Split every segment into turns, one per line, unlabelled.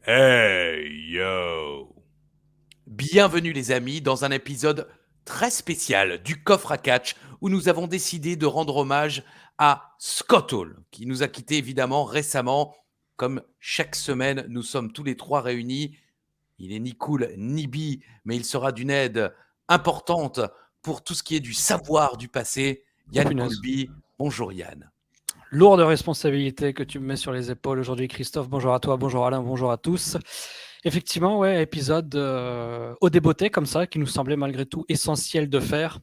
Hey yo! Bienvenue les amis dans un épisode très spécial du Coffre à Catch où nous avons décidé de rendre hommage à Scott Hall qui nous a quittés évidemment récemment. Comme chaque semaine, nous sommes tous les trois réunis. Il est ni cool ni bi, mais il sera d'une aide importante pour tout ce qui est du savoir du passé.
Oh
Yann
punaise.
Coulby, bonjour Yann.
Lourde responsabilité que tu me mets sur les épaules aujourd'hui, Christophe. Bonjour à toi, bonjour Alain, bonjour à tous. Effectivement, ouais, épisode au débeauté comme ça, qui nous semblait malgré tout essentiel de faire,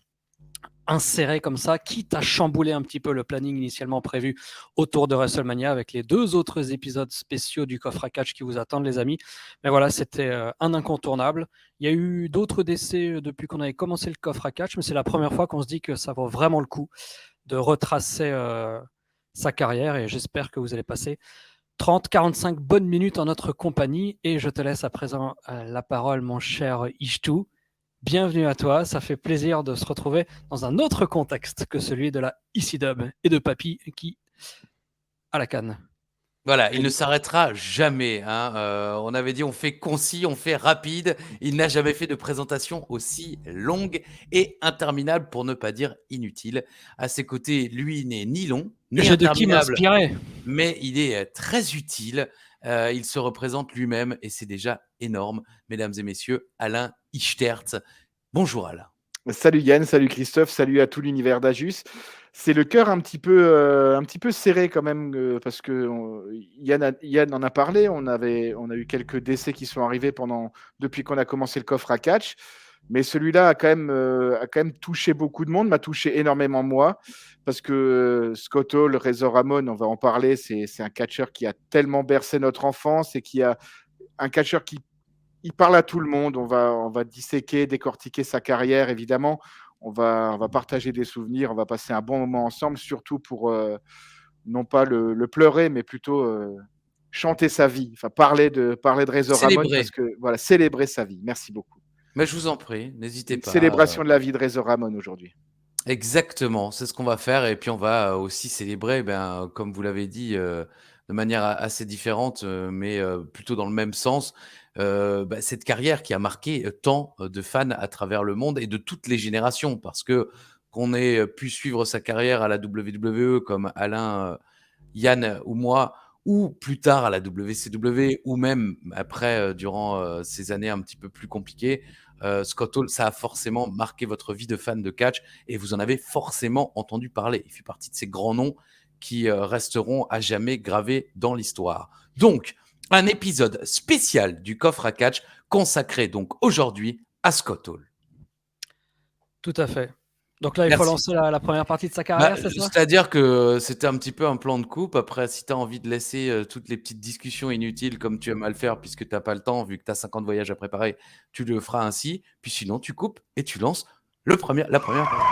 inséré comme ça, quitte à chambouler un petit peu le planning initialement prévu autour de WrestleMania avec les deux autres épisodes spéciaux du coffre à catch qui vous attendent, les amis. Mais voilà, c'était un incontournable. Il y a eu d'autres décès depuis qu'on avait commencé le coffre à catch, mais c'est la première fois qu'on se dit que ça vaut vraiment le coup de retracer sa carrière et j'espère que vous allez passer 30-45 bonnes minutes en notre compagnie et je te laisse à présent la parole, mon cher Ishtou. Bienvenue à toi, ça fait plaisir de se retrouver dans un autre contexte que celui de la ECW et de Papy qui à la canne.
Voilà, il ne s'arrêtera jamais, hein, on avait dit: «On fait concis, on fait rapide». Il n'a jamais fait de présentation aussi longue et interminable, pour ne pas dire inutile. À ses côtés, lui n'est ni long, ni
J'ai de qui
interminable,
m'inspirer.
mais il est, très utile. Il se représente lui-même et c'est déjà énorme. Mesdames et messieurs, Alain Ichtertz. Bonjour Alain.
Salut Yann, salut Christophe, salut à tout l'univers d'Ajus. C'est le cœur un petit peu serré quand même, parce que Yann en a parlé. On a eu quelques décès qui sont arrivés depuis qu'on a commencé le coffre à catch. Mais celui-là a quand même touché beaucoup de monde, m'a touché énormément moi, parce que Scott Hall, Razor Ramon, on va en parler, c'est un catcheur qui a tellement bercé notre enfance et qui a un catcheur qui il parle à tout le monde. On va disséquer, décortiquer sa carrière, évidemment. On va partager des souvenirs. On va passer un bon moment ensemble, surtout pour non pas le pleurer, mais plutôt chanter sa vie. Enfin, parler de Razor Ramon parce
Célébré,
que voilà, célébrer sa vie. Merci beaucoup.
mais je vous en prie, n'hésitez
Une
pas.
célébration de la vie de Razor Ramon aujourd'hui.
Exactement, c'est ce qu'on va faire et puis on va aussi célébrer, ben, comme vous l'avez dit, de manière a assez différente, mais plutôt dans le même sens, bah, cette carrière qui a marqué, tant, de fans à travers le monde et de toutes les générations. Parce que qu'on ait, pu suivre sa carrière à la WWE comme Alain, Yann ou moi, ou plus tard à la WCW ou même après, durant, ces années un petit peu plus compliquées, Scott Hall, ça a forcément marqué votre vie de fan de catch et vous en avez forcément entendu parler. Il fait partie de ces grands noms qui, resteront à jamais gravés dans l'histoire. Donc, un épisode spécial du coffre à catch consacré donc aujourd'hui à Scott Hall.
Tout à fait. Donc là, il faut
Merci.
lancer la première partie de sa
Bah,
carrière, c'est ça?
c'est-à-dire que c'était un petit peu un plan de coupe. Après, si tu as envie de laisser, toutes les petites discussions inutiles comme tu aimes à le faire puisque tu as pas le temps, vu que tu as 50 voyages à préparer, tu le feras ainsi. Puis sinon, tu coupes et tu lances la première partie.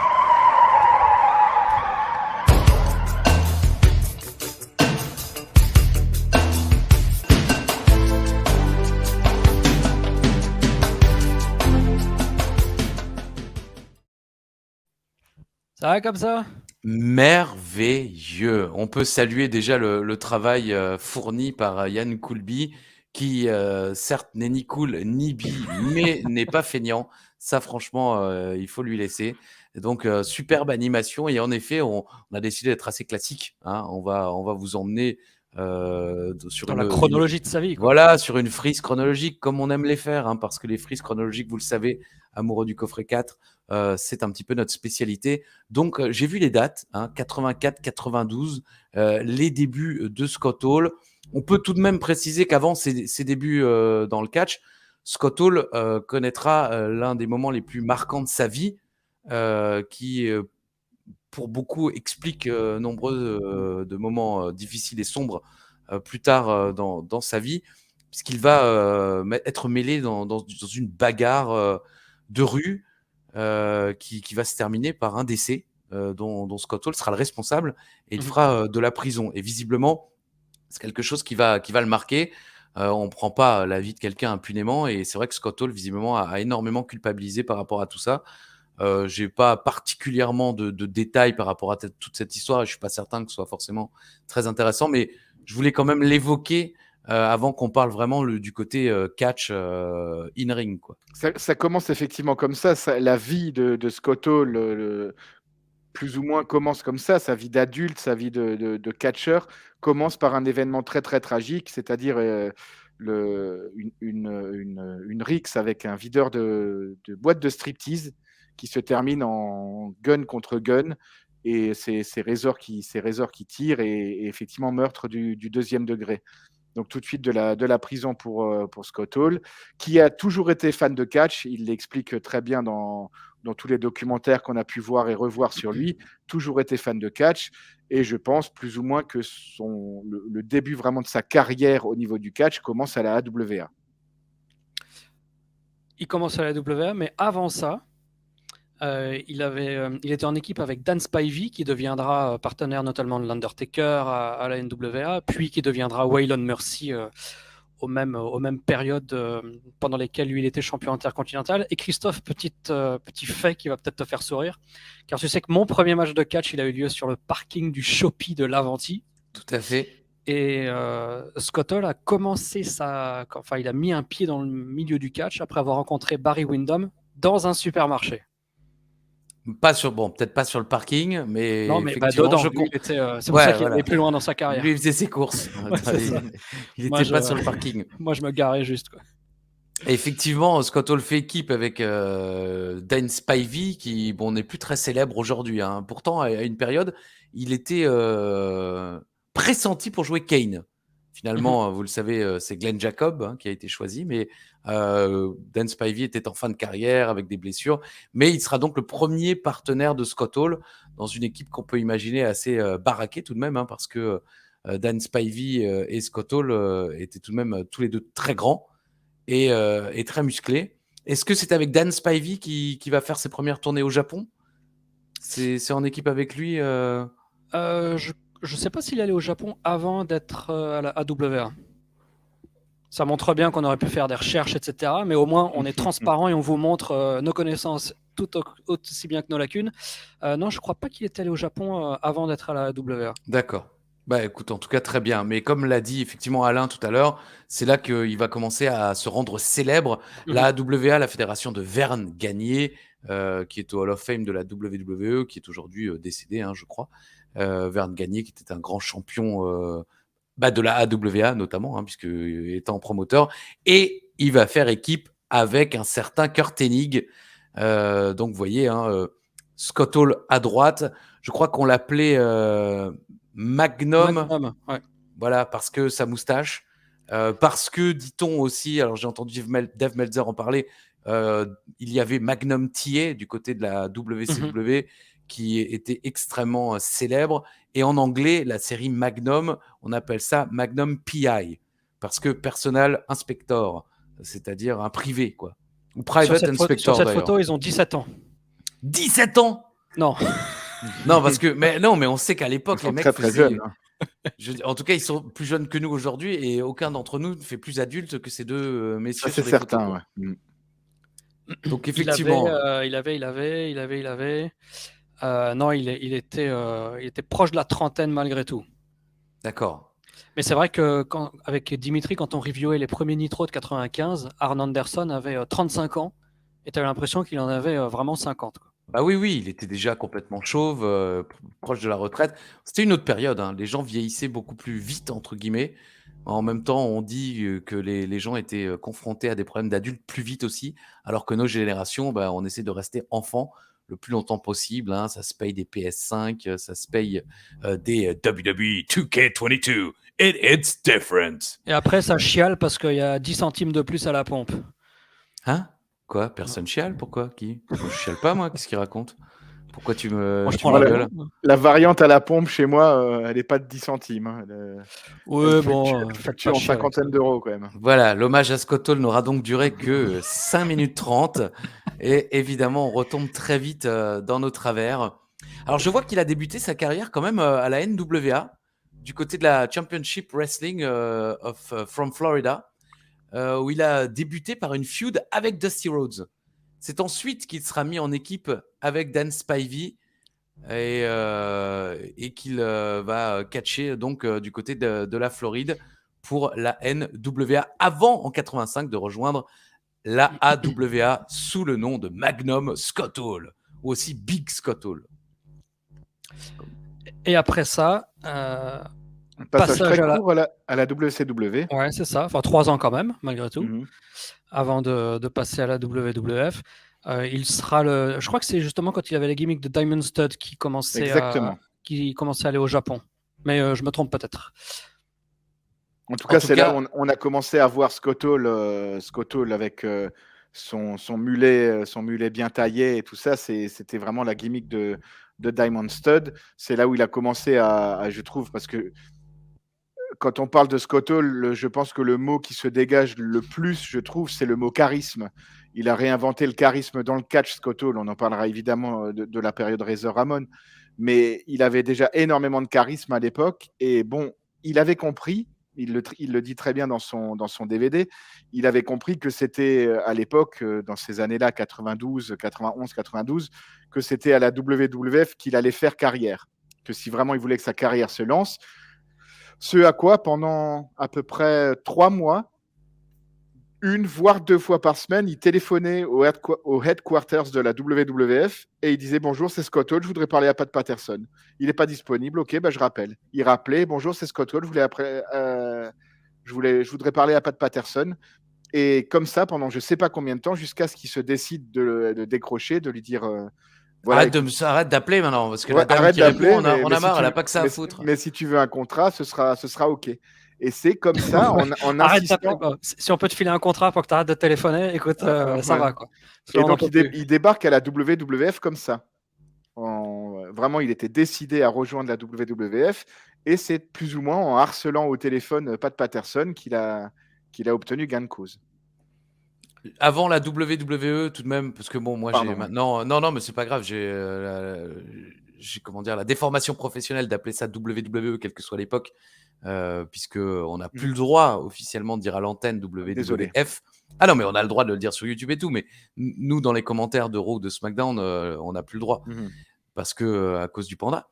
Ça va comme ça?
Merveilleux. On peut saluer déjà le travail, fourni par, Yann Coulby qui, certes n'est ni cool ni bi, mais n'est pas feignant. Ça franchement, il faut lui laisser. Donc, superbe animation et en effet, on a décidé d'être assez classique, hein. On va vous emmener, sur
Dans la
une
chronologie de sa vie, quoi.
voilà, sur une frise chronologique comme on aime les faire, hein, parce que les frises chronologiques, vous le savez, amoureux du coffret 4, c'est un petit peu notre spécialité. Donc, j'ai vu les dates, hein, 84-92, les débuts de Scott Hall. On peut tout de même préciser qu'avant ses débuts dans le catch, Scott Hall connaîtra l'un des moments les plus marquants de sa vie, qui, pour beaucoup, explique nombreux de moments difficiles et sombres plus tard dans sa vie, puisqu'il va être mêlé dans une bagarre de rue qui va se terminer par un décès dont Scott Hall sera le responsable et il
Mmh.
fera de la prison. Et visiblement, c'est quelque chose qui va le marquer. On ne prend pas la vie de quelqu'un impunément et c'est vrai que Scott Hall, visiblement, a énormément culpabilisé par rapport à tout ça. J'ai pas particulièrement de détails par rapport à toute cette histoire et je suis pas certain que ce soit forcément très intéressant, mais je voulais quand même l'évoquer avant qu'on parle vraiment du côté catch in-ring, quoi.
Ça commence effectivement comme ça. La vie de Scott Hall, plus ou moins commence comme ça. Sa vie d'adulte, sa vie de catcheur commence par un événement très très tragique, c'est-à-dire une rixe avec un videur de boîte de striptease qui se termine en gun contre gun. Et c'est Razor qui tire et effectivement meurtre du deuxième degré. Donc tout de suite de la prison pour Scott Hall, qui a toujours été fan de catch. Il l'explique très bien dans tous les documentaires qu'on a pu voir et revoir sur lui. Toujours été fan de catch. Et je pense plus ou moins que le début vraiment de sa carrière au niveau du catch commence à la AWA.
Il commence à la AWA, mais avant ça, il était en équipe avec Dan Spivey, qui deviendra partenaire notamment de l'Undertaker à la NWA, puis qui deviendra Waylon Mercy aux mêmes périodes pendant lesquelles lui il était champion intercontinental. Et Christophe, petit fait qui va peut-être te faire sourire, car tu sais que mon premier match de catch, il a eu lieu sur le parking du Shopee de l'Avanti.
Tout à fait.
Et Scott Hall a commencé il a mis un pied dans le milieu du catch après avoir rencontré Barry Windham dans un supermarché.
Peut-être pas sur le parking, mais
Non, mais
effectivement,
dedans,
c'est
pour ça qu'il allait plus loin dans sa carrière.
Lui, il faisait ses courses. Il n'était pas sur le parking.
Moi, je me garais juste, quoi.
Et effectivement, Scott Hall fait équipe avec Dan Spivey, qui n'est plus très célèbre aujourd'hui. Hein. Pourtant, à une période, il était pressenti pour jouer Kane. Finalement, vous le savez, c'est Glenn Jacob qui a été choisi, mais Dan Spivey était en fin de carrière avec des blessures, mais il sera donc le premier partenaire de Scott Hall dans une équipe qu'on peut imaginer assez baraquée tout de même, parce que Dan Spivey et Scott Hall étaient tout de même tous les deux très grands et très musclés. Est-ce que c'est avec Dan Spivey qui va faire ses premières tournées au Japon ? C'est en équipe avec lui
Je ne sais pas s'il allait au Japon avant d'être à la AWA. Ça montre bien qu'on aurait pu faire des recherches, etc. Mais au moins, on est transparent et on vous montre nos connaissances tout aussi bien que nos lacunes. Non, je ne crois pas qu'il était allé au Japon avant d'être à la AWA.
D'accord. Écoute, en tout cas, très bien. Mais comme l'a dit effectivement Alain tout à l'heure, c'est là qu'il va commencer à se rendre célèbre. La AWA, la fédération de Verne Gagne, qui est au Hall of Fame de la WWE, qui est aujourd'hui décédé, je crois. Verne Gagne, qui était un grand champion de la AWA notamment, puisque étant promoteur. Et il va faire équipe avec un certain Kurt Hennig. Donc, vous voyez, Scott Hall à droite. Je crois qu'on l'appelait Magnum.
Ouais.
Voilà, parce que sa moustache. Parce que, dit-on aussi, alors j'ai entendu Dave Meltzer en parler, il y avait Magnum TA du côté de la WCW qui était extrêmement célèbre. Et en anglais, la série Magnum, on appelle ça Magnum PI, parce que Personal Inspector, c'est-à-dire un privé, quoi. Ou Private Inspector,
sur cette photo, ils ont 17 ans.
17 ans ?
Non.
Non, parce que mais on sait qu'à l'époque les mecs
très, très jeunes.
En tout cas, ils sont plus jeunes que nous aujourd'hui et aucun d'entre nous ne fait plus adulte que ces deux messieurs.
Ça, c'est certain. Ouais.
Donc effectivement,
il avait. Non, il était proche de la trentaine malgré tout.
D'accord.
Mais c'est vrai que avec Dimitri, quand on reviewait les premiers Nitro de 95, Arn Anderson avait 35 ans et tu avais l'impression qu'il en avait vraiment 50. Quoi.
Oui, il était déjà complètement chauve, proche de la retraite. C'était une autre période. Les gens vieillissaient beaucoup plus vite, entre guillemets. En même temps, on dit que les gens étaient confrontés à des problèmes d'adultes plus vite aussi, alors que nos générations, on essaie de rester enfant le plus longtemps possible. Ça se paye des PS5, ça se paye des WWE 2K22. It's different.
Et après, ça chiale parce qu'il y a 10 centimes de plus à la pompe.
Quoi ? Personne chiale ? Pourquoi ? Qui ? Je chiale pas, moi. Qu'est-ce qu'il raconte ? Pourquoi tu me
Moi, je prends la gueule ?
La variante à la pompe chez moi, elle n'est pas de 10 centimes.
Oui, bon.
Facture en cinquantaine d'euros quand même.
Voilà, l'hommage à Scott Hall n'aura donc duré que 5 minutes 30. Et évidemment, on retombe très vite dans nos travers. Alors, je vois qu'il a débuté sa carrière quand même à la NWA, du côté de la Championship Wrestling from Florida, où il a débuté par une feud avec Dusty Rhodes. C'est ensuite qu'il sera mis en équipe avec Dan Spivey et qu'il va catcher donc du côté de la Floride pour la NWA avant en 85 de rejoindre la AWA sous le nom de Magnum Scott Hall ou aussi Big Scott Hall.
Et après ça,
Un passage très court à la WCW.
Ouais, c'est ça. Enfin, 3 ans quand même, malgré tout,
Mhm.
avant de passer à la WWF. Il sera je crois que c'est justement quand il avait les gimmicks de Diamond Stud qui commençait à aller au Japon. Mais je me trompe peut-être.
En tout cas, c'est là où on a commencé à voir Scott Hall avec son mulet bien taillé et tout ça. C'était vraiment la gimmick de Diamond Stud. C'est là où il a commencé je trouve, parce que quand on parle de Scott Hall, je pense que le mot qui se dégage le plus, je trouve, c'est le mot charisme. Il a réinventé le charisme dans le catch, Scott Hall. On en parlera évidemment de la période Razor Ramon. Mais il avait déjà énormément de charisme à l'époque. Et bon, il avait compris, il le dit très bien dans son DVD, il avait compris que c'était à l'époque, dans ces années-là, 92, 91, 92, que c'était à la WWF qu'il allait faire carrière. Que si vraiment il voulait que sa carrière se lance, ce à quoi, pendant à peu près 3 mois, 1 voire 2 fois par semaine, il téléphonait au headquarters de la WWF et il disait « Bonjour, c'est Scott Hall, je voudrais parler à Pat Patterson. Il n'est pas disponible, ok, je rappelle. » Il rappelait « Bonjour, c'est Scott Hall, je voudrais parler à Pat Patterson. » Et comme ça, pendant je ne sais pas combien de temps, jusqu'à ce qu'il se décide de décrocher, de lui dire
voilà, arrête d'appeler maintenant, parce que la dame qui répond, on a marre, elle n'a pas que ça à foutre.
Mais si tu veux un contrat, ce sera OK. Et c'est comme ça, en insistant.
Si on peut te filer un contrat pour que tu arrêtes de téléphoner, écoute, ça va, quoi.
Et donc, il débarque à la WWF comme ça. Vraiment, il était décidé à rejoindre la WWF, et c'est plus ou moins en harcelant au téléphone Pat Patterson qu'il a obtenu gain de cause.
Avant la WWE, tout de même, parce que bon, moi j'ai maintenant. Non, mais c'est pas grave, j'ai comment dire, la déformation professionnelle d'appeler ça WWE, quelle que soit l'époque, puisqu'on n'a plus le droit officiellement de dire à l'antenne WWF.
Désolé.
Ah non, mais on a le droit de le dire sur YouTube et tout, mais nous, dans les commentaires de Raw ou de SmackDown, on n'a plus le droit, parce que à cause du panda.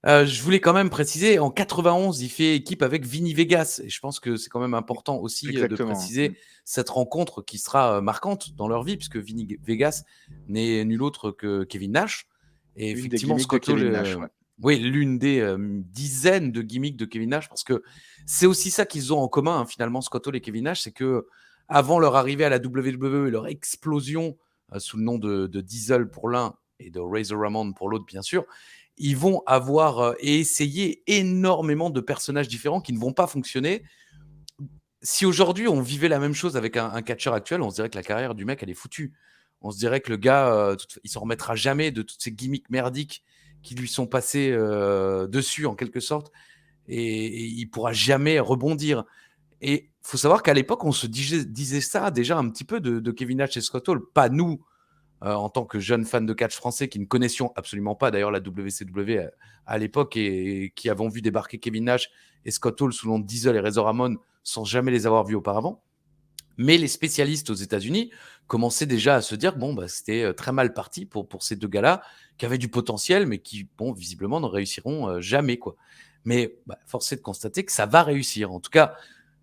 Je voulais quand même préciser, en 91, il fait équipe avec Vinny Vegas. Et je pense que c'est quand même important aussi de préciser cette rencontre qui sera marquante dans leur vie, puisque Vinny Vegas n'est nul autre que Kevin Nash. Et effectivement, Scott Hall, oui, l'une des dizaines de gimmicks de Kevin Nash, parce que c'est aussi ça qu'ils ont en commun, finalement, Scott Hall et Kevin Nash, c'est que avant leur arrivée à la WWE et leur explosion sous le nom de Diesel pour l'un et de Razor Ramon pour l'autre, bien sûr, ils vont avoir essayé énormément de personnages différents qui ne vont pas fonctionner. Si aujourd'hui, on vivait la même chose avec un catcheur actuel, on se dirait que la carrière du mec, elle est foutue. On se dirait que le gars, il s'en remettra jamais de toutes ces gimmicks merdiques qui lui sont passés dessus, en quelque sorte, et il pourra jamais rebondir. Et il faut savoir qu'à l'époque, on se disait ça déjà un petit peu de Kevin Nash et Scott Hall. Pas nous, en tant que jeunes fans de catch français qui ne connaissions absolument pas d'ailleurs la WCW à l'époque et qui avons vu débarquer Kevin Nash et Scott Hall sous le nom de Diesel et Razor Ramon sans jamais les avoir vus auparavant. Mais les spécialistes aux États-Unis commençaient déjà à se dire que c'était très mal parti pour ces deux gars-là qui avaient du potentiel mais qui, visiblement, ne réussiront jamais, quoi. Mais force est de constater que ça va réussir. En tout cas,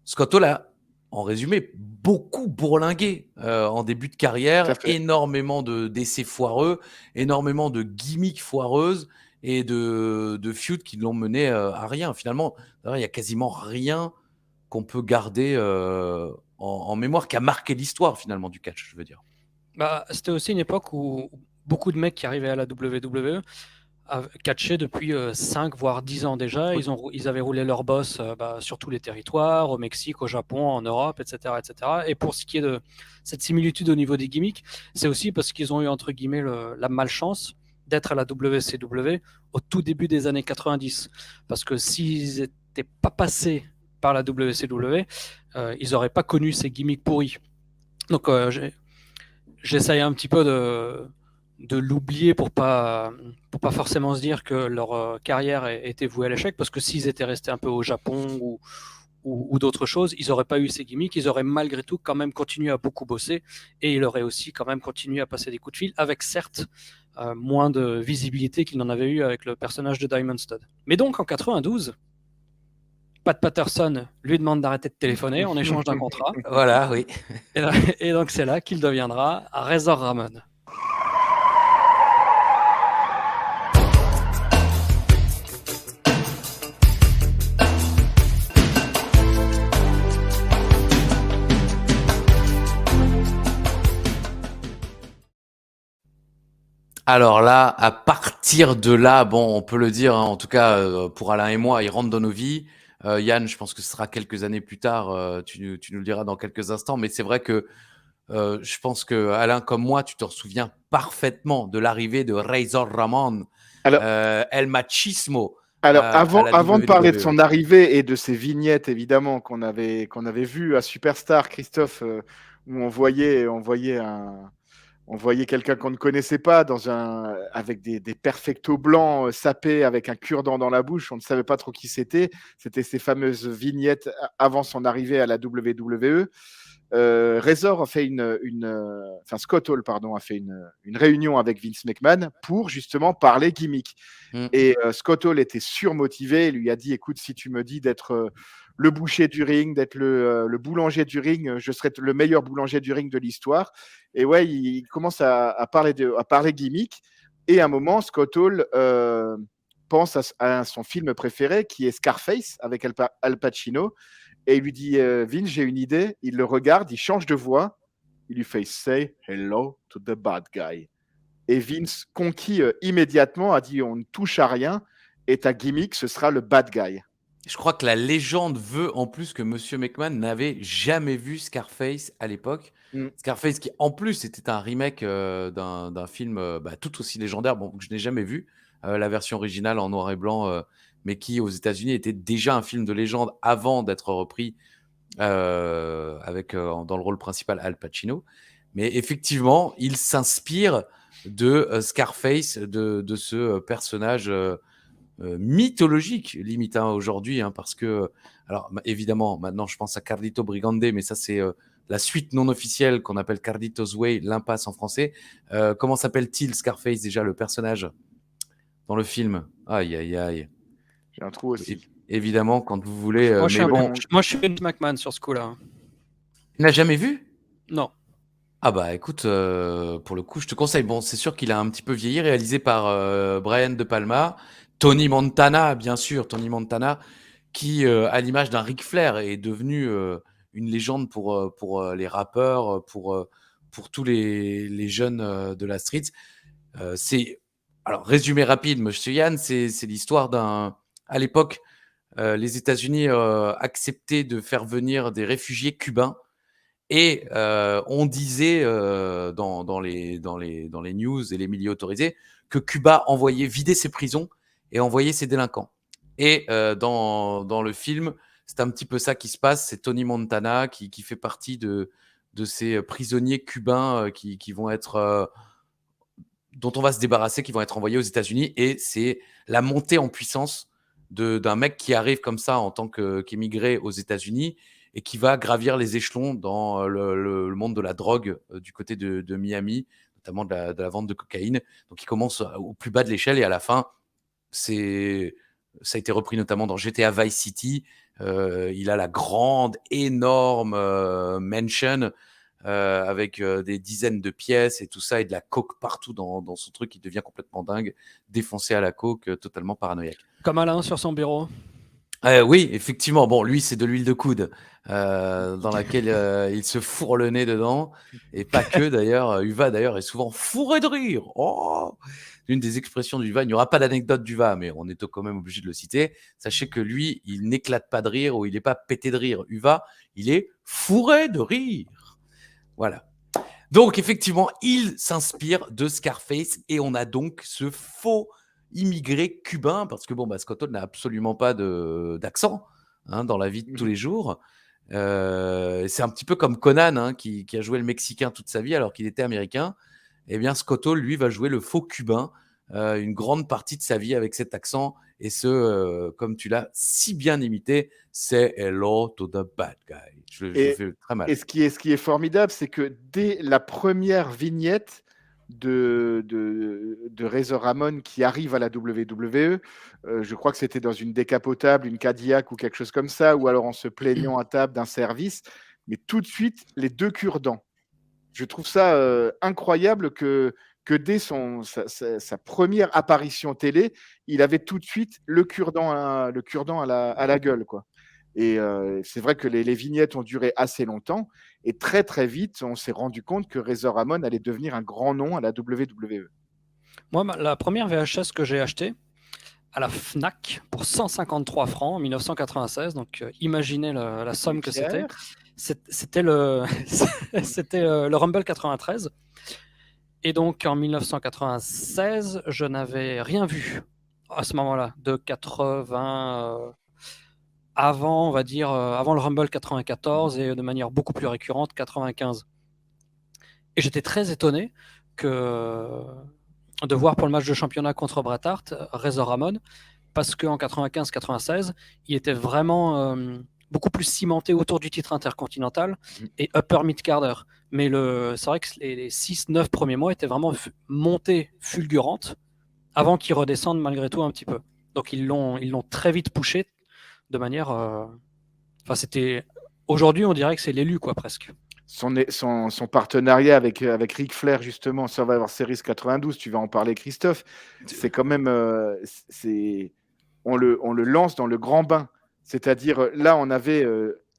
Scott Hall a, en résumé, beaucoup bourlingué en début de carrière, énormément d'essais foireux, énormément de gimmicks foireuses et de feuds qui l'ont mené à rien. Finalement, il n'y a quasiment rien qu'on peut garder en mémoire, qui a marqué l'histoire finalement du catch, je veux dire.
C'était aussi une époque où beaucoup de mecs qui arrivaient à la WWE catché depuis 5 voire 10 ans déjà. Oui. Ils avaient roulé leur boss sur tous les territoires, au Mexique, au Japon, en Europe, etc., etc. Et pour ce qui est de cette similitude au niveau des gimmicks, c'est aussi parce qu'ils ont eu, entre guillemets, la malchance d'être à la WCW au tout début des années 90. Parce que s'ils n'étaient pas passés par la WCW, ils n'auraient pas connu ces gimmicks pourris. Donc j'essaye un petit peu de l'oublier pour pas forcément se dire que leur carrière était vouée à l'échec, parce que s'ils étaient restés un peu au Japon ou d'autres choses, ils n'auraient pas eu ces gimmicks, ils auraient malgré tout quand même continué à beaucoup bosser, et ils auraient aussi quand même continué à passer des coups de fil, avec certes moins de visibilité qu'ils n'en avaient eu avec le personnage de Diamond Stud. Mais donc en 92, Pat Patterson lui demande d'arrêter de téléphoner en échange d'un contrat.
Voilà, oui.
Et donc c'est là qu'il deviendra Razor Ramon.
Alors là, à partir de là, bon, on peut le dire, hein, en tout cas pour Alain et moi, il rentre dans nos vies. Yann, je pense que ce sera quelques années plus tard, tu nous le diras dans quelques instants, mais c'est vrai que je pense que Alain, comme moi, tu te souviens parfaitement de l'arrivée de Razor Ramon,
Alors,
El Machismo
alors
à la
avant de parler de
WWE.
son arrivée et de ses vignettes, évidemment, qu'on avait vues à Superstar, Christophe, où on voyait quelqu'un qu'on ne connaissait pas avec des perfectos blancs sapés avec un cure-dent dans la bouche. On ne savait pas trop qui c'était. C'était ces fameuses vignettes avant son arrivée à la WWE. Razor a fait Scott Hall, pardon, a fait une réunion avec Vince McMahon pour justement parler gimmick.
Mm.
Et Scott Hall était surmotivé. Il lui a dit, écoute, si tu me dis d'être le boucher du ring, d'être le boulanger du ring, je serai le meilleur boulanger du ring de l'histoire. Et ouais, il commence à parler gimmick. Et à un moment, Scott Hall pense à son film préféré, qui est Scarface, avec Al Pacino. Et il lui dit, Vince, j'ai une idée. Il le regarde, il change de voix. Il lui fait Say hello to the bad guy. Et Vince, conquis immédiatement, a dit on ne touche à rien. Et ta gimmick, ce sera le bad guy.
Je crois que la légende veut en plus que Monsieur McMahon n'avait jamais vu Scarface à l'époque. Scarface qui en plus était un remake d'un film tout aussi légendaire, bon, que je n'ai jamais vu, la version originale en noir et blanc, mais qui aux États-Unis était déjà un film de légende avant d'être repris avec dans le rôle principal Al Pacino. Mais effectivement, il s'inspire de Scarface, de ce personnage mythologique, limite aujourd'hui, hein, parce que, alors évidemment, maintenant je pense à Carlito Brigande, mais ça c'est la suite non officielle qu'on appelle Carlito's Way, l'impasse en français. Comment s'appelle-t-il Scarface déjà, le personnage dans le film? Aïe, aïe, aïe.
J'ai un trou aussi.
Évidemment, quand vous voulez.
Moi,
Moi,
je suis Vince McMahon sur ce coup-là.
Tu n'as jamais vu?
Non.
Ah bah écoute, pour le coup, je te conseille. Bon, c'est sûr qu'il a un petit peu vieilli, réalisé par Brian De Palma, Tony Montana, bien sûr, Tony Montana, qui, à l'image d'un Ric Flair, est devenu une légende pour les rappeurs, pour tous les jeunes de la street. Alors, résumé rapide, monsieur Yann, c'est l'histoire à l'époque, les États-Unis acceptaient de faire venir des réfugiés cubains. Et on disait dans les news et les milieux autorisés que Cuba envoyait vider ses prisons et envoyait ses délinquants. Et dans le film, c'est un petit peu ça qui se passe. C'est Tony Montana qui fait partie de ces prisonniers cubains qui vont être dont on va se débarrasser, qui vont être envoyés aux États-Unis. Et c'est la montée en puissance d'un mec qui arrive comme ça en tant qu'émigré aux États-Unis et qui va gravir les échelons dans le monde de la drogue du côté de Miami, notamment de la vente de cocaïne. Donc, il commence au plus bas de l'échelle et à la fin, ça a été repris notamment dans GTA Vice City. Il a la grande, énorme mansion avec des dizaines de pièces et tout ça, et de la coke partout dans son truc. Il devient complètement dingue, défoncé à la coke, totalement paranoïaque.
Comme Alain sur son bureau.
Oui, effectivement. Bon, lui, c'est de l'huile de coude dans laquelle il se fourre le nez dedans. Et pas que, d'ailleurs. Uva, d'ailleurs, est souvent fourré de rire. Oh, l'une des expressions d'Uva. Il n'y aura pas d'anecdote d'Uva, mais on est quand même obligé de le citer. Sachez que lui, il n'éclate pas de rire ou il n'est pas pété de rire. Uva, il est fourré de rire. Voilà. Donc, effectivement, il s'inspire de Scarface et on a donc ce faux immigré cubain, parce que Scott Hall n'a absolument pas d'accent dans la vie de tous les jours. C'est un petit peu comme Conan, qui a joué le Mexicain toute sa vie alors qu'il était américain. Eh bien, Scott Hall, lui, va jouer le faux cubain une grande partie de sa vie avec cet accent. Et comme tu l'as si bien imité, c'est Hello to the bad guy. Je fais très mal.
Et ce qui est formidable, c'est que dès la première vignette, de Razor Ramon qui arrive à la WWE. Je crois que c'était dans une décapotable, une Cadillac ou quelque chose comme ça, ou alors en se plaignant à table d'un service. Mais tout de suite, les deux cure-dents. Je trouve ça incroyable que dès sa première apparition télé, il avait tout de suite le cure-dent à la gueule, quoi. Et c'est vrai que les vignettes ont duré assez longtemps. Et très, très vite, on s'est rendu compte que Razor Ramon allait devenir un grand nom à la WWE.
Moi, la première VHS que j'ai achetée à la Fnac pour 153 francs en 1996, donc imaginez la somme que c'était. C'était le, c'était le Rumble 93. Et donc en 1996, je n'avais rien vu à ce moment-là, de 80, avant, on va dire, avant le Rumble 94 et de manière beaucoup plus récurrente, 95. Et j'étais très étonné de voir pour le match de championnat contre Bret Hart, Razor Ramon, parce qu'en 95-96, il était vraiment beaucoup plus cimenté autour du titre intercontinental et upper mid-carder. Mais c'est vrai que les 6-9 premiers mois étaient vraiment montées fulgurantes avant qu'ils redescendent malgré tout un petit peu. Donc ils l'ont très vite poussé de manière... Enfin, c'était... Aujourd'hui, on dirait que c'est l'élu, quoi, presque.
Son partenariat avec Ric Flair, justement, Survivor Series 92, tu vas en parler, Christophe, c'est quand même... on le lance dans le grand bain. C'est-à-dire, là, on avait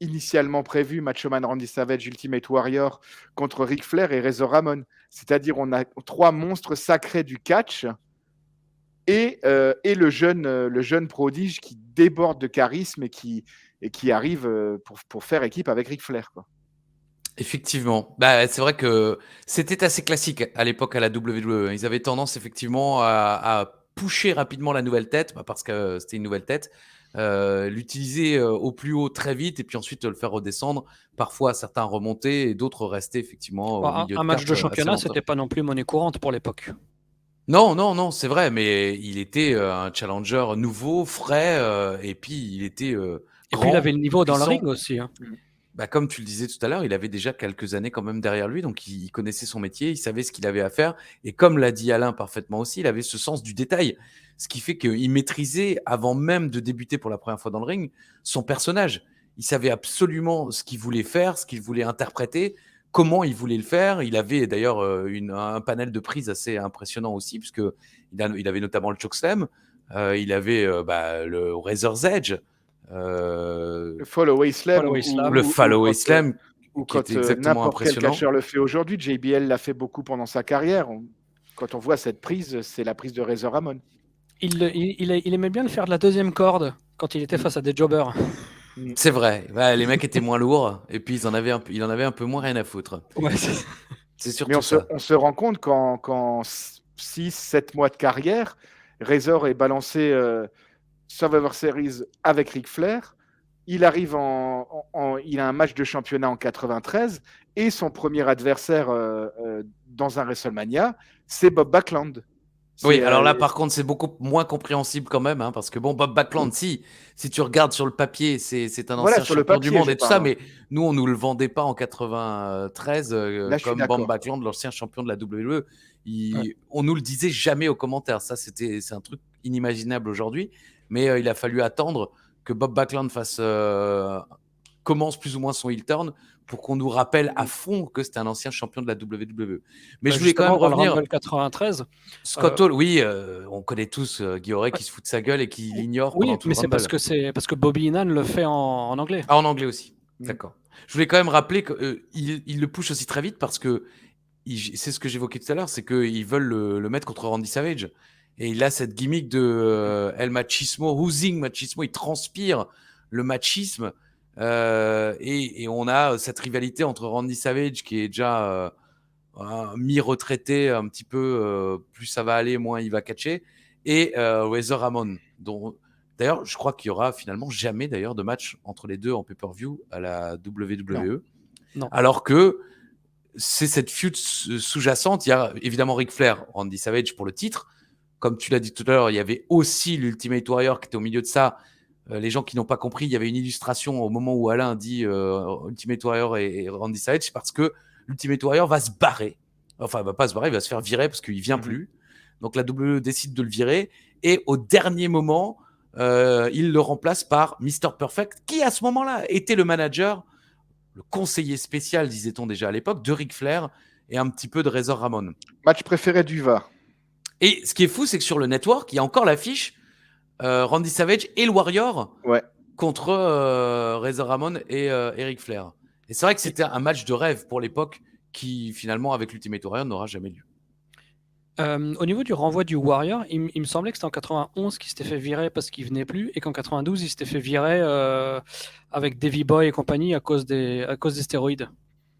initialement prévu Macho Man Randy Savage Ultimate Warrior contre Ric Flair et Razor Ramon. C'est-à-dire, on a trois monstres sacrés du catch et le jeune prodige qui déborde de charisme et qui arrive pour faire équipe avec Ric Flair, quoi.
Effectivement. Bah, c'est vrai que c'était assez classique à l'époque à la WWE. Ils avaient tendance effectivement à pusher rapidement la nouvelle tête, parce que c'était une nouvelle tête, l'utiliser au plus haut très vite et puis ensuite le faire redescendre. Parfois certains remontaient et d'autres restaient effectivement au milieu
Un
de
match
carte
de
assez
championnat,
longtemps.
c'était pas non plus monnaie courante pour l'époque.
Non, c'est vrai, mais il était un challenger nouveau, frais, et puis il était
Et puis il avait
grand,
le niveau dans le
puissant.
ring aussi. Hein.
Bah, comme tu le disais tout à l'heure, il avait déjà quelques années quand même derrière lui, donc il connaissait son métier, il savait ce qu'il avait à faire. Et comme l'a dit Alain parfaitement aussi, il avait ce sens du détail, ce qui fait qu'il maîtrisait, avant même de débuter pour la première fois dans le ring, son personnage. Il savait absolument ce qu'il voulait faire, ce qu'il voulait interpréter, comment il voulait le faire. Il avait d'ailleurs un panel de prises assez impressionnant aussi, puisque il avait notamment le chokeslam, il avait le Razor's Edge,
Le Fall Away Slam
le Fall Away Slam,
ou
qui était
quand
exactement
n'importe quel
impressionnant.
catcheur le fait aujourd'hui. JBL l'a fait beaucoup pendant sa carrière. Quand on voit cette prise, c'est la prise de Razor Ramon.
Il aimait bien le faire de la deuxième corde quand il était face à des jobbers.
C'est vrai. Ouais, les mecs étaient moins lourds et puis il en avait un peu moins rien à foutre.
Ouais,
C'est surtout
Mais
ça.
on se rend compte qu'en 6-7 mois de carrière, Razor est balancé Survivor Series avec Ric Flair. Il arrive il a un match de championnat en 93 et son premier adversaire dans un WrestleMania, c'est Bob Backlund.
Oui, alors là, par contre, c'est beaucoup moins compréhensible quand même, parce que bon, Bob Backlund, si tu regardes sur le papier, c'est un ancien champion du monde et tout ça, mais nous, on nous le vendait pas en 93 comme Bob Backlund, l'ancien champion de la WWE. On nous le disait jamais aux commentaires. Ça, c'est un truc inimaginable aujourd'hui, mais il a fallu attendre que Bob Backlund commence plus ou moins son heel turn pour qu'on nous rappelle à fond que c'était un ancien champion de la WWE. Mais je voulais quand même revenir.
Rumble 93.
Scott Hall, oui, on connaît tous Guy Auret qui se fout de sa gueule et qui l'ignore pendant tout le Rumble.
Oui, mais parce que Bobby Heenan le fait en anglais.
Ah, en anglais aussi. D'accord. Je voulais quand même rappeler qu'il le push aussi très vite parce que c'est ce que j'évoquais tout à l'heure, c'est qu'ils veulent le mettre contre Randy Savage. Et il a cette gimmick de El Machismo, oozing machismo, il transpire le machisme. Et on a cette rivalité entre Randy Savage qui est déjà mi-retraité, un petit peu, plus ça va aller, moins il va catcher, et Razor Ramon, dont d'ailleurs je crois qu'il y aura finalement jamais d'ailleurs de match entre les deux en pay-per-view à la WWE.
Non.
Alors que c'est cette feud sous-jacente. Il y a évidemment Ric Flair, Randy Savage pour le titre. Comme tu l'as dit tout à l'heure, il y avait aussi l'Ultimate Warrior qui était au milieu de ça. Les gens qui n'ont pas compris, il y avait une illustration au moment où Alain dit Ultimate Warrior et Randy Savage, parce que l'Ultimate Warrior va se barrer Enfin, il va pas se barrer, il va se faire virer parce qu'il vient
Mhm.
plus. Donc la WWE décide de le virer et au dernier moment, il le remplace par Mr. Perfect, qui à ce moment-là était le manager, le conseiller spécial, disait-on déjà à l'époque, de Ric Flair et un petit peu de Razor Ramon.
Match préféré du VAR.
Et ce qui est fou, c'est que sur le network, il y a encore l'affiche Randy Savage et le Warrior
Ouais.
contre Razor Ramon et Ric Flair. Et c'est vrai que c'était un match de rêve pour l'époque qui, finalement, avec l'Ultimate Warrior, n'aura jamais lieu.
Au niveau du renvoi du Warrior, il me semblait que c'était en 91 qu'il s'était fait virer parce qu'il venait plus et qu'en 92 il s'était fait virer avec Davey Boy et compagnie à cause des stéroïdes.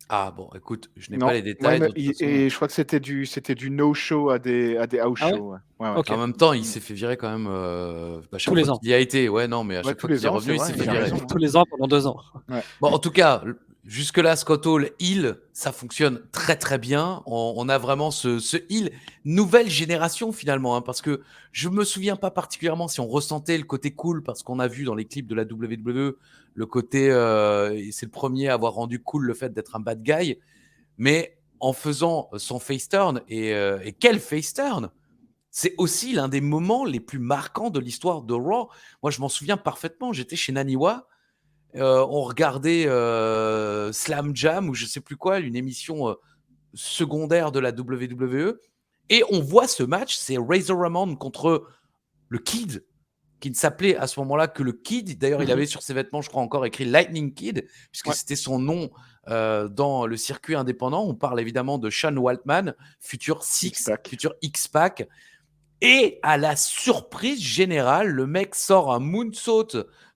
Ah bon, écoute, je n'ai
Non,
pas les détails.
ouais,
De toute façon.
et je crois que c'était du no-show à des house
Ah ouais.
shows. Ouais, ouais.
Ok.
En même temps, il s'est fait virer quand même chaque
Tous les
fois
ans.
qu'il y a été. Ouais, non, mais à
Ouais,
chaque
tous
fois
les
qu'il est
ans, c'est
revenu, il
vrai,
s'est
il
fait
a
virer.
raison.
Tous les ans pendant 2 ans.
Ouais.
Bon, en tout cas, jusque-là, Scott Hall, heel, ça fonctionne très très bien. On a vraiment ce heel nouvelle génération finalement, hein, parce que je me souviens pas particulièrement si on ressentait le côté cool, parce qu'on a vu dans les clips de la WWE le côté, c'est le premier à avoir rendu cool le fait d'être un bad guy, mais en faisant son face turn, et quel face turn! C'est aussi l'un des moments les plus marquants de l'histoire de Raw. Moi, je m'en souviens parfaitement. J'étais chez Naniwa. On regardait Slam Jam ou je sais plus quoi, une émission secondaire de la WWE. Et on voit ce match, c'est Razor Ramon contre le Kid, qui ne s'appelait à ce moment-là que le Kid. D'ailleurs, il avait sur ses vêtements, je crois, encore écrit Lightning Kid, puisque
Ouais.
c'était son nom dans le circuit indépendant. On parle évidemment de Sean Waltman, futur Six,
X-Pac.
futur X-Pac. Et à la surprise générale, le mec sort un moonsault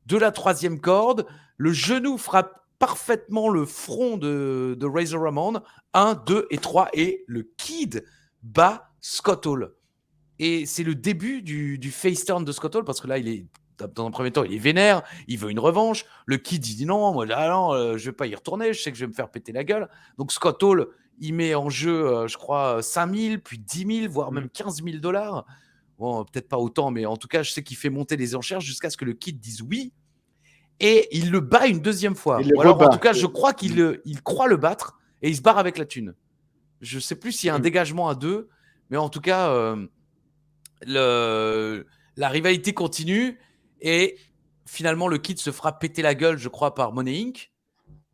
de la 3e corde. Le genou frappe parfaitement le front de Razor Ramon. 1, 2 et 3. Et le Kid bat Scott Hall. Et c'est le début du face turn de Scott Hall, parce que là, il est, dans un premier temps, il est vénère, il veut une revanche. Le Kid, il dit non, moi, là, non, je vais pas y retourner, je sais que je vais me faire péter la gueule. Donc Scott Hall, il met en jeu, je crois, 5 000, puis 10 000, voire même 15 000 $. Bon, peut-être pas autant, mais en tout cas, je sais qu'il fait monter les enchères jusqu'à ce que le Kid dise oui. Et il le bat une deuxième fois.
Il le
Ou alors, en
rebat.
tout cas, je crois qu'il croit le battre et il se barre avec la thune. Je sais plus s'il y a un dégagement à 2, mais en tout cas, la rivalité continue et finalement, le Kid se fera péter la gueule, je crois, par Money Inc.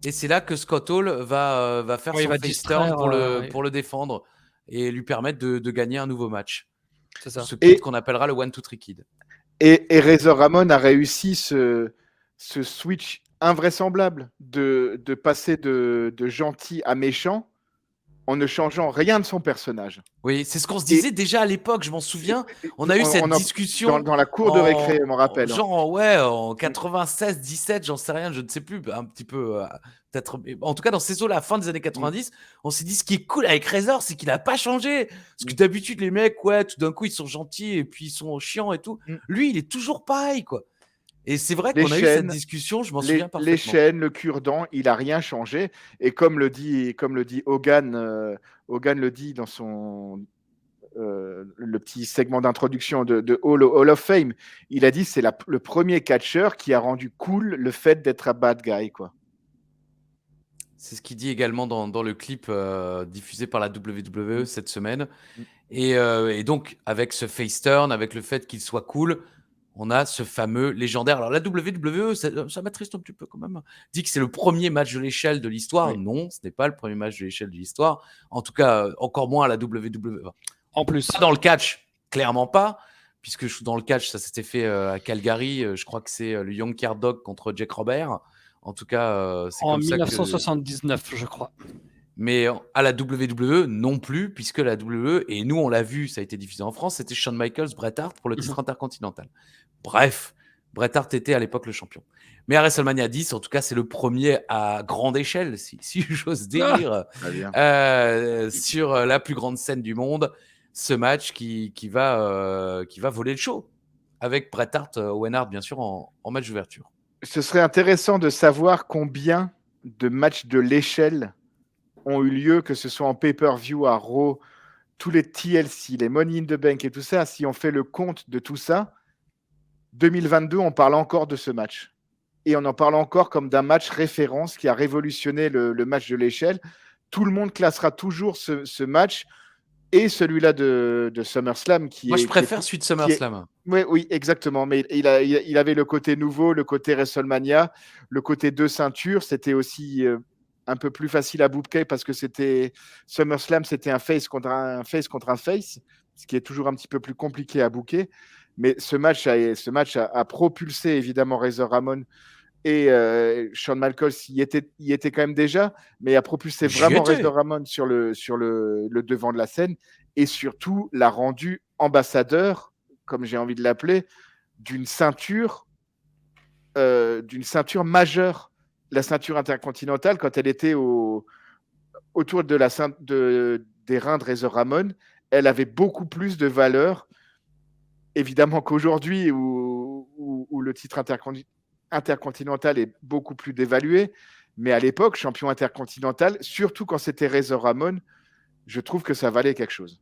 Et c'est là que Scott Hall va faire
Ouais, il
son
va
face turn
distraire.
pour le défendre et lui permettre de gagner un nouveau match.
C'est ça.
Ce Kid qu'on appellera le 1-2-3 Kid.
Et Razor Ramon a réussi ce switch invraisemblable de passer de gentil à méchant en ne changeant rien de son personnage.
Oui, c'est ce qu'on se disait déjà à l'époque, je m'en souviens. On a eu cette discussion
dans la cour de récré, je me rappelle.
genre, en 96-17, j'en sais rien, je ne sais plus, un petit peu, peut-être. En tout cas, dans ces eaux-là, fin des années 90, on s'est dit, ce qui est cool avec Razor, c'est qu'il n'a pas changé. Parce que d'habitude, les mecs, ouais, tout d'un coup, ils sont gentils et puis ils sont chiants et tout. Lui, il est toujours pareil, quoi. Et c'est vrai qu'on a eu cette discussion, je m'en souviens parfaitement.
Les chaînes, le cure-dent, il n'a rien changé. Et comme le dit Hogan, Hogan le dit dans son le petit segment d'introduction de Hall of Fame, il a dit c'est le premier catcheur qui a rendu cool le fait d'être un bad guy, quoi.
C'est ce qu'il dit également dans le clip diffusé par la WWE cette semaine. Et donc, avec ce face turn, avec le fait qu'il soit cool, on a ce fameux légendaire. Alors, la WWE, ça m'attriste un petit peu quand même, dit que c'est le premier match de l'échelle de l'histoire.
Oui.
Non, ce n'est pas le premier match de l'échelle de l'histoire. En tout cas, encore moins à la WWE.
En plus.
Pas dans le catch, clairement pas, puisque dans le catch, ça s'était fait à Calgary. Je crois que c'est le Young Card Dog contre Jack Robert. En tout cas, c'est
En
comme ça que...
1979, je crois.
Mais à la WWE, non plus, puisque la WWE, et nous on l'a vu, ça a été diffusé en France, c'était Shawn Michaels, Bret Hart pour le titre intercontinental. Bref, Bret Hart était à l'époque le champion. Mais à WrestleMania 10, en tout cas, c'est le premier à grande échelle, si j'ose dire, sur la plus grande scène du monde, ce match qui va voler le show, avec Bret Hart, Owen Hart, bien sûr, en match d'ouverture.
Ce serait intéressant de savoir combien de matchs de l'échelle ont eu lieu, que ce soit en pay-per-view, à Raw, tous les TLC, les Money in the Bank et tout ça. Si on fait le compte de tout ça, 2022, on parle encore de ce match. Et on en parle encore comme d'un match référence qui a révolutionné le match de l'échelle, tout le monde classera toujours ce match et celui-là de SummerSlam
Moi, je préfère celui de SummerSlam.
Oui, exactement. Mais il avait le côté nouveau, le côté WrestleMania, le côté 2 ceintures. C'était aussi un peu plus facile à booker parce que SummerSlam, c'était un face contre un face, ce qui est toujours un petit peu plus compliqué à booker. Mais ce match a propulsé évidemment Razor Ramon et Shawn Michaels y était quand même déjà, mais a propulsé vraiment Razor Ramon sur le devant de la scène et surtout l'a rendu ambassadeur, comme j'ai envie de l'appeler, d'une ceinture majeure, la ceinture intercontinentale, quand elle était autour de des reins de Razor Ramon, elle avait beaucoup plus de valeur, évidemment, qu'aujourd'hui où le titre intercontinental est beaucoup plus dévalué, mais à l'époque, champion intercontinental, surtout quand c'était Razor Ramon, je trouve que ça valait quelque chose.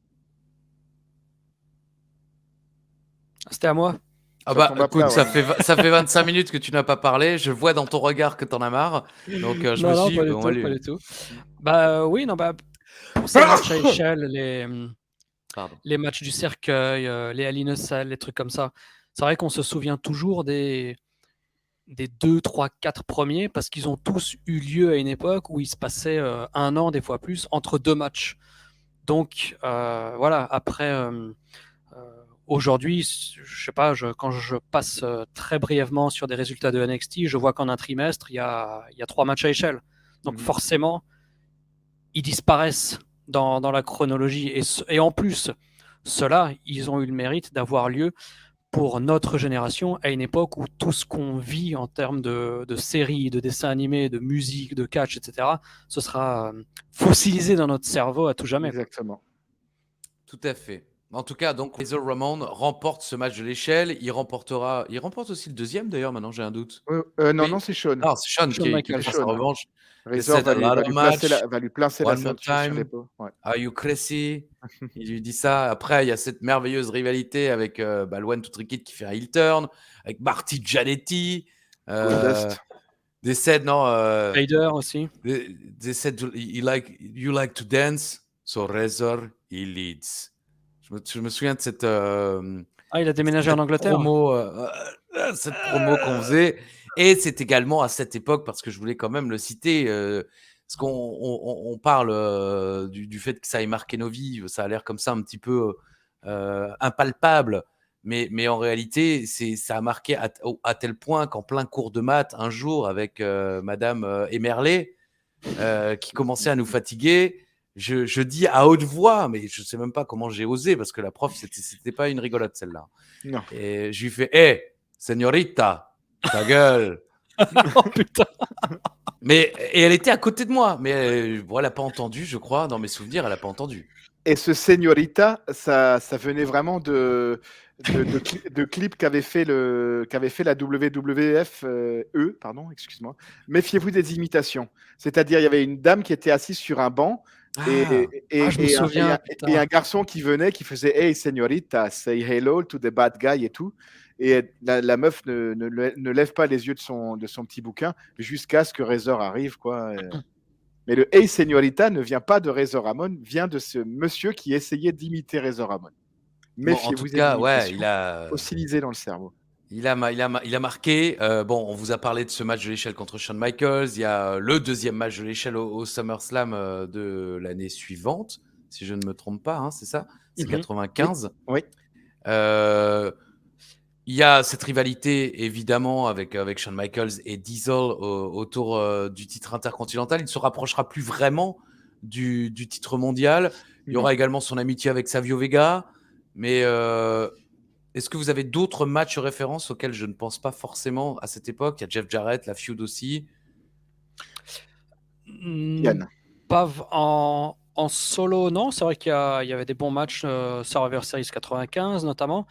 C'était à moi.
Ah bah écoute, ça fait 25 minutes que tu n'as pas parlé. Je vois dans ton regard que t'en as marre. Donc je me suis dit,
pas du tout. Bah oui, non, pour ces matchs à échelle, les matchs du cercueil, les Hell in a Cell, les trucs comme ça, c'est vrai qu'on se souvient toujours des 2, 3, 4 premiers parce qu'ils ont tous eu lieu à une époque où il se passait 1 an, des fois plus, entre 2 matchs. Donc voilà, après aujourd'hui, je sais pas, quand je passe très brièvement sur des résultats de NXT, je vois qu'en un trimestre, il y a 3 matchs à échelle. Donc forcément, ils disparaissent dans la chronologie. Et en plus, ceux-là, ils ont eu le mérite d'avoir lieu pour notre génération, à une époque où tout ce qu'on vit en termes de séries, de dessins animés, de musique, de catch, etc., ce sera fossilisé dans notre cerveau à tout jamais.
Exactement.
Tout à fait. En tout cas, donc Razor Ramon remporte ce match de l'échelle. Il remporte aussi le deuxième d'ailleurs. Maintenant, j'ai un doute.
Non, c'est Shawn.
Ah, c'est Shawn qui fait sa revanche.
Razor va lui placer la ceinture sur l'épaule.
Ouais. Are you crazy? Il lui dit ça. Après, il y a cette merveilleuse rivalité avec Loan Tutrikit qui fait un heel turn, avec Marty Jannetty. Décède, non
Vader aussi.
Décède, you like to dance, so Razor, he leads. Je me souviens de cette.
Il a déménagé en Angleterre.
Cette promo qu'on faisait. Et c'est également à cette époque, parce que je voulais quand même le citer, parce qu'on parle du fait que ça ait marqué nos vies, ça a l'air comme ça un petit peu impalpable, mais en réalité, ça a marqué à tel point qu'en plein cours de maths, un jour, avec Madame Emerlé, qui commençait à nous fatiguer, je dis à haute voix, mais je ne sais même pas comment j'ai osé, parce que la prof, c'était pas une rigolade celle-là.
Non.
Et je lui fais « Hé, señorita, ta gueule !»
Oh putain.
Et elle était à côté de moi, mais elle n'a pas entendu, je crois, dans mes souvenirs, elle n'a pas entendu.
Et ce señorita, ça venait vraiment de clips qu'avait fait la WWF, pardon, excuse-moi. Méfiez-vous des imitations. C'est-à-dire, il y avait une dame qui était assise sur un banc et un garçon qui venait, qui faisait Hey señorita, say hello to the bad guy et tout. Et la meuf ne lève pas les yeux de son petit bouquin jusqu'à ce que Razor arrive, quoi. Mais le Hey Señorita ne vient pas de Razor Ramon, vient de ce monsieur qui essayait d'imiter Razor Ramon.
Méfiez-vous des imitations,
il a fossilisé dans le cerveau.
Il a marqué. On vous a parlé de ce match de l'échelle contre Shawn Michaels. Il y a le deuxième match de l'échelle au SummerSlam de l'année suivante, si je ne me trompe pas, hein, c'est ça? C'est 95.
Oui.
Il y a cette rivalité, évidemment, avec Shawn Michaels et Diesel autour du titre intercontinental. Il ne se rapprochera plus vraiment du titre mondial. Il y aura également son amitié avec Savio Vega. Mais est-ce que vous avez d'autres matchs références auxquels je ne pense pas forcément à cette époque? Il y a Jeff Jarrett, la feud aussi.
Yann.
Pas en solo, non. C'est vrai qu'il y avait des bons matchs, Survivor Series 95 notamment.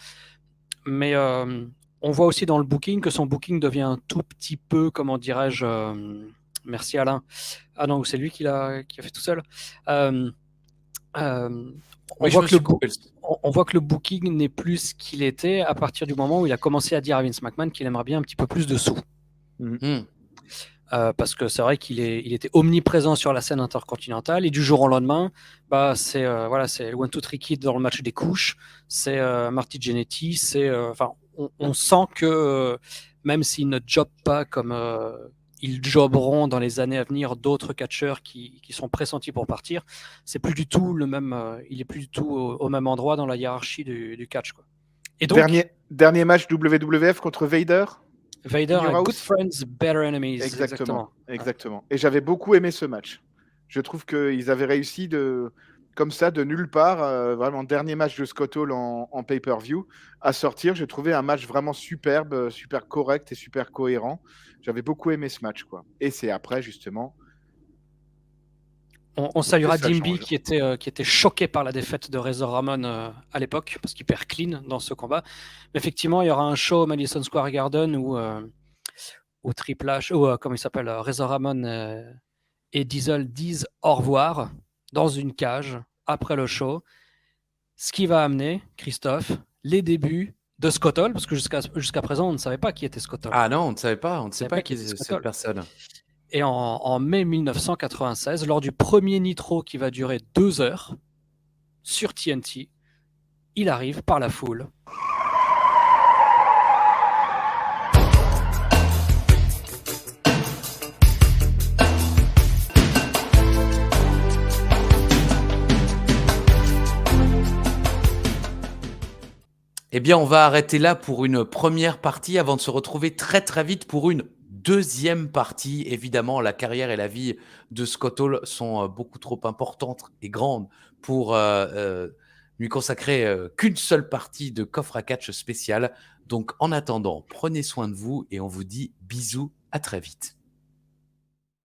Mais on voit aussi dans le booking que son booking devient un tout petit peu, comment dirais-je, merci Alain. Ah non, c'est lui qui a fait tout seul. On voit que le booking n'est plus ce qu'il était à partir du moment où il a commencé à dire à Vince McMahon qu'il aimerait bien un petit peu plus de sous. parce que c'est vrai il était omniprésent sur la scène intercontinentale et du jour au lendemain, c'est le One Two Three Kid dans le match des couches, c'est Marty Jannetty, on sent que même s'ils ne jobent pas comme ils jobberont dans les années à venir d'autres catcheurs qui sont pressentis pour partir, c'est plus du tout le même, il est plus du tout au même endroit dans la hiérarchie du catch, quoi. Et donc,
dernier match WWF contre Vader.
Vader a Good Friends, Better Enemies.
Exactement. Et j'avais beaucoup aimé ce match. Je trouve qu'ils avaient réussi comme ça, de nulle part, vraiment dernier match de Scott Hall en pay-per-view, à sortir. J'ai trouvé un match vraiment superbe, super correct et super cohérent. J'avais beaucoup aimé ce match, quoi. Et c'est après, justement...
On saluera Dimby qui était choqué par la défaite de Razor Ramon à l'époque, parce qu'il perd clean dans ce combat. Mais effectivement, il y aura un show au Madison Square Garden où Triple H, comment il s'appelle, Razor Ramon et Diesel disent au revoir dans une cage après le show. Ce qui va amener, Christophe, les débuts de Scott Hall, parce que jusqu'à présent, on ne savait pas qui était Scott Hall.
Ah non, on ne savait pas. On ne sait pas qui est cette personne.
Et en mai 1996, lors du premier Nitro qui va durer 2 heures sur TNT, il arrive par la foule.
Eh bien, on va arrêter là pour une première partie avant de se retrouver très très vite pour une deuxième partie. Évidemment, la carrière et la vie de Scott Hall sont beaucoup trop importantes et grandes pour lui consacrer qu'une seule partie de coffre à catch spécial. Donc, en attendant, prenez soin de vous et on vous dit bisous, à très vite.